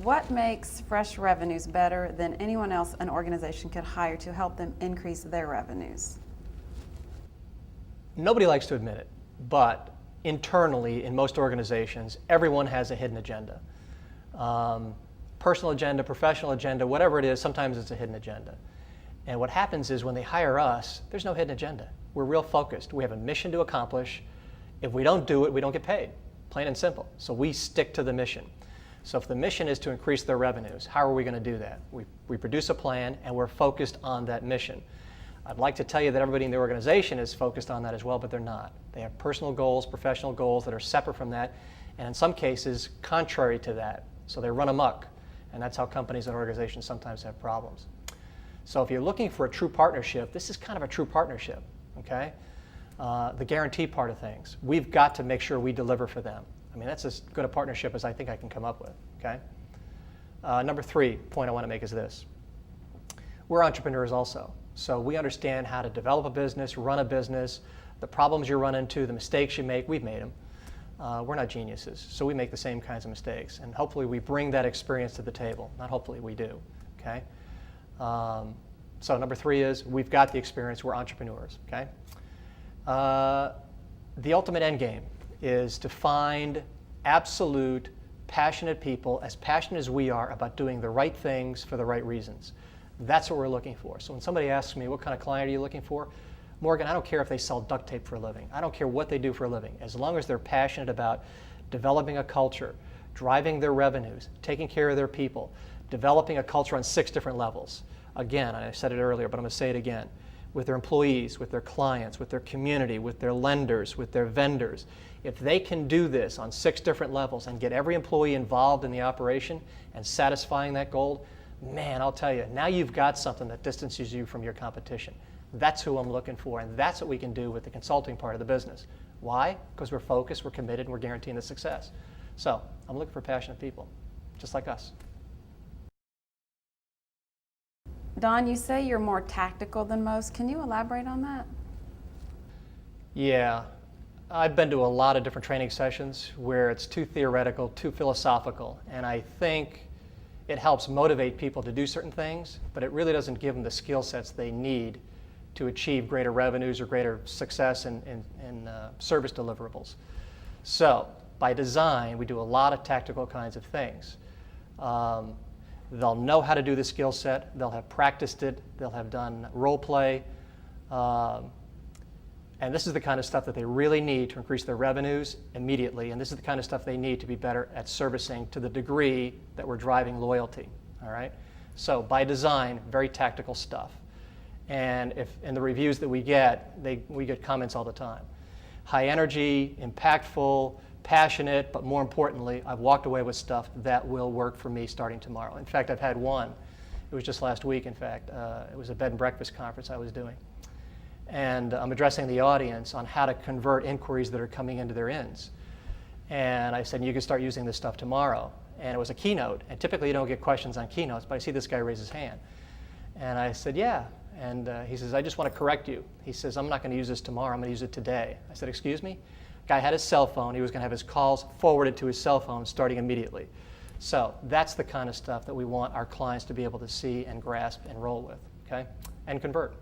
What makes Fresh Revenues better than anyone else an organization could hire to help them increase their revenues? Nobody likes to admit it, but internally in most organizations, everyone has a hidden agenda. Personal agenda, professional agenda, whatever it is, sometimes it's a hidden agenda. And what happens is when they hire us, there's no hidden agenda. We're real focused. We have a mission to accomplish. If we don't do it, we don't get paid, plain and simple. So we stick to the mission. So if the mission is to increase their revenues, how are we going to do that? We produce a plan and we're focused on that mission. I'd like to tell you that everybody in the organization is focused on that as well, but they're not. They have personal goals, professional goals that are separate from that, and in some cases, contrary to that. So they run amok, and that's how companies and organizations sometimes have problems. So if you're looking for a true partnership, this is kind of a true partnership, okay? The guarantee part of things. We've got to make sure we deliver for them. I mean, that's as good a partnership as I think I can come up with, okay? Number 3 point I want to make is this. We're entrepreneurs also. So we understand how to develop a business, run a business, the problems you run into, the mistakes you make, we've made them. We're not geniuses, so we make the same kinds of mistakes. And hopefully we bring that experience to the table. Not hopefully, we do, okay? So number 3 is we've got the experience, we're entrepreneurs, okay? The ultimate end game is to find absolute, passionate people, as passionate as we are about doing the right things for the right reasons. That's what we're looking for. So when somebody asks me, what kind of client are you looking for? Morgan, I don't care if they sell duct tape for a living. I don't care what they do for a living. As long as they're passionate about developing a culture, driving their revenues, taking care of their people, developing a culture on 6 different levels. Again, I said it earlier, but I'm going to say it again. With their employees, with their clients, with their community, with their lenders, with their vendors. If they can do this on 6 different levels and get every employee involved in the operation and satisfying that goal, man, I'll tell you, now you've got something that distances you from your competition. That's who I'm looking for, and that's what we can do with the consulting part of the business. Why? Because we're focused, we're committed, and we're guaranteeing the success. So I'm looking for passionate people, just like us. Don, you say you're more tactical than most. Can you elaborate on that? Yeah. I've been to a lot of different training sessions where it's too theoretical, too philosophical, and I think it helps motivate people to do certain things, but it really doesn't give them the skill sets they need to achieve greater revenues or greater success in service deliverables. So by design, we do a lot of tactical kinds of things. They'll know how to do the skill set, they'll have practiced it, they'll have done role play, and this is the kind of stuff that they really need to increase their revenues immediately, and this is the kind of stuff they need to be better at servicing to the degree that we're driving loyalty, all right? So by design, very tactical stuff. And if in the reviews that we get, we get comments all the time. High energy, impactful, passionate, but more importantly, I've walked away with stuff that will work for me starting tomorrow. In fact, I've had one. It was just last week, in fact. It was a bed and breakfast conference I was doing. And I'm addressing the audience on how to convert inquiries that are coming into their inns. And I said, you can start using this stuff tomorrow. And it was a keynote. And typically you don't get questions on keynotes, but I see this guy raise his hand. And I said, yeah. And he says, I just want to correct you. He says, I'm not going to use this tomorrow, I'm going to use it today. I said, excuse me? Guy had his cell phone. He was going to have his calls forwarded to his cell phone starting immediately. So that's the kind of stuff that we want our clients to be able to see and grasp and roll with, okay? And convert.